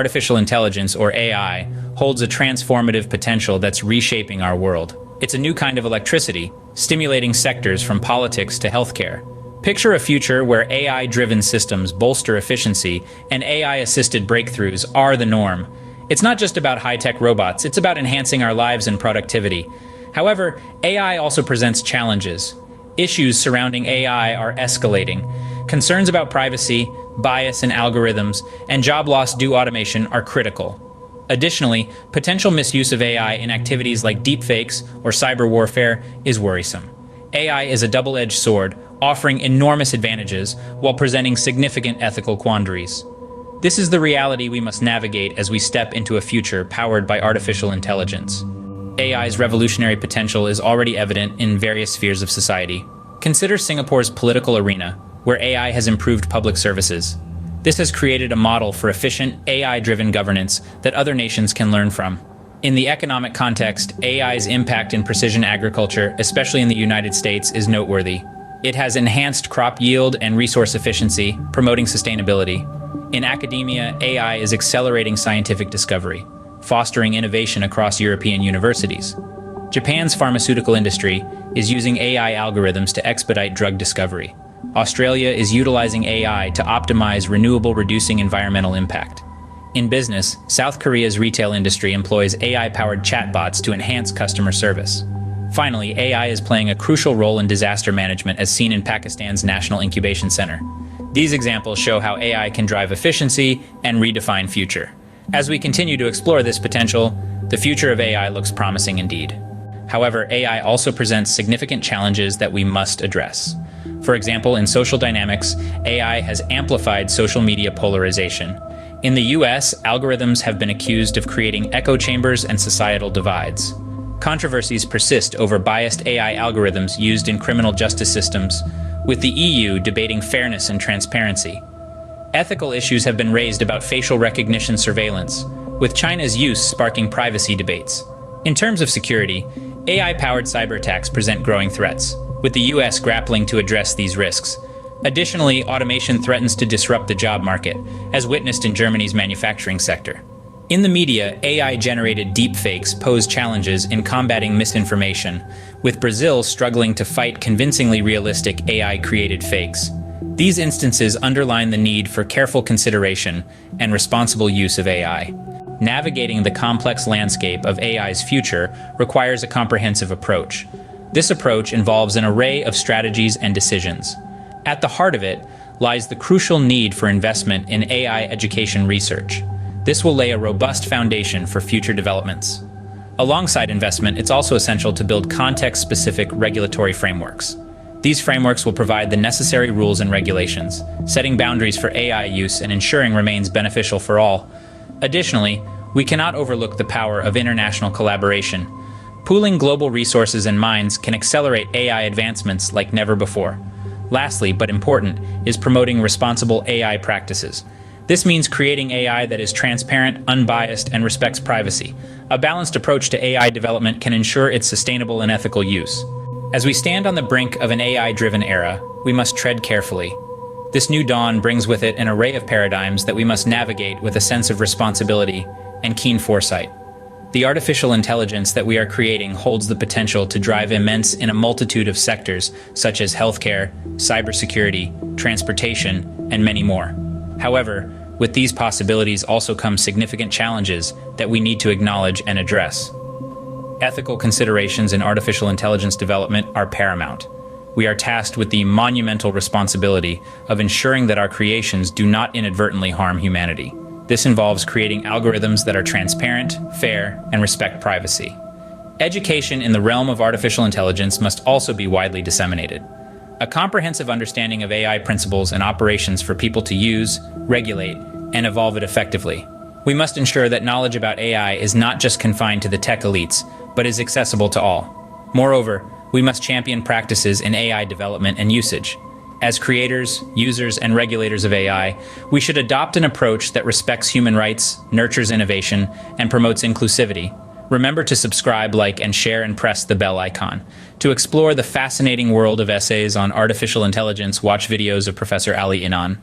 artificial intelligence, or AI, holds a transformative potential that's reshaping our world. It's a new kind of electricity, stimulating sectors from politics to healthcare. Picture a future where AI-driven systems bolster efficiency and AI-assisted breakthroughs are the norm. It's not just about high-tech robots, it's about enhancing our lives and productivity. However, AI also presents challenges. Issues surrounding AI are escalating. Concerns about privacy, bias in algorithms, and job loss due to automation are critical. Additionally, potential misuse of AI in activities like deepfakes or cyber warfare is worrisome. AI is a double-edged sword, offering enormous advantages while presenting significant ethical quandaries. This is the reality we must navigate as we step into a future powered by artificial intelligence. AI's revolutionary potential is already evident in various spheres of society. Consider Singapore's political arena, where AI has improved public services. This has created a model for efficient, AI-driven governance that other nations can learn from. In the economic context, AI's impact in precision agriculture, especially in the United States, is noteworthy. It has enhanced crop yield and resource efficiency, promoting sustainability. In academia, AI is accelerating scientific discovery, fostering innovation across European universities. Japan's pharmaceutical industry is using AI algorithms to expedite drug discovery. Australia is utilizing AI to optimize renewable, reducing environmental impact. In business, South Korea's retail industry employs AI-powered chatbots to enhance customer service. Finally, AI is playing a crucial role in disaster management as seen in Pakistan's National Incubation Center. These examples show how AI can drive efficiency and redefine future. As we continue to explore this potential, the future of AI looks promising indeed. However, AI also presents significant challenges that we must address. For example, in social dynamics, AI has amplified social media polarization. In the US, algorithms have been accused of creating echo chambers and societal divides. Controversies persist over biased AI algorithms used in criminal justice systems, with the EU debating fairness and transparency. Ethical issues have been raised about facial recognition surveillance, with China's use sparking privacy debates. In terms of security, AI-powered cyber attacks present growing threats, with the US grappling to address these risks. Additionally, automation threatens to disrupt the job market, as witnessed in Germany's manufacturing sector. In the media, AI-generated deepfakes pose challenges in combating misinformation, with Brazil struggling to fight convincingly realistic AI-created fakes. These instances underline the need for careful consideration and responsible use of AI. Navigating the complex landscape of AI's future requires a comprehensive approach. This approach involves an array of strategies and decisions. At the heart of it lies the crucial need for investment in AI education research. This will lay a robust foundation for future developments. Alongside investment, it's also essential to build context-specific regulatory frameworks. These frameworks will provide the necessary rules and regulations, setting boundaries for AI use and ensuring remains beneficial for all. Additionally, we cannot overlook the power of international collaboration. Pooling global resources and minds can accelerate AI advancements like never before. Lastly, but important, is promoting responsible AI practices. This means creating AI that is transparent, unbiased, and respects privacy. A balanced approach to AI development can ensure its sustainable and ethical use. As we stand on the brink of an AI-driven era, we must tread carefully. This new dawn brings with it an array of paradigms that we must navigate with a sense of responsibility and keen foresight. The artificial intelligence that we are creating holds the potential to drive immense in a multitude of sectors such as healthcare, cybersecurity, transportation, and many more. However, with these possibilities also come significant challenges that we need to acknowledge and address. Ethical considerations in artificial intelligence development are paramount. We are tasked with the monumental responsibility of ensuring that our creations do not inadvertently harm humanity. This involves creating algorithms that are transparent, fair, and respect privacy. Education in the realm of artificial intelligence must also be widely disseminated. A comprehensive understanding of AI principles and operations for people to use, regulate, and evolve it effectively. We must ensure that knowledge about AI is not just confined to the tech elites, but is accessible to all. Moreover, we must champion practices in AI development and usage. As creators, users, and regulators of AI, we should adopt an approach that respects human rights, nurtures innovation, and promotes inclusivity. Remember to subscribe, like, and share, and press the bell icon. To explore the fascinating world of essays on artificial intelligence, watch videos of Professor Ali Inan.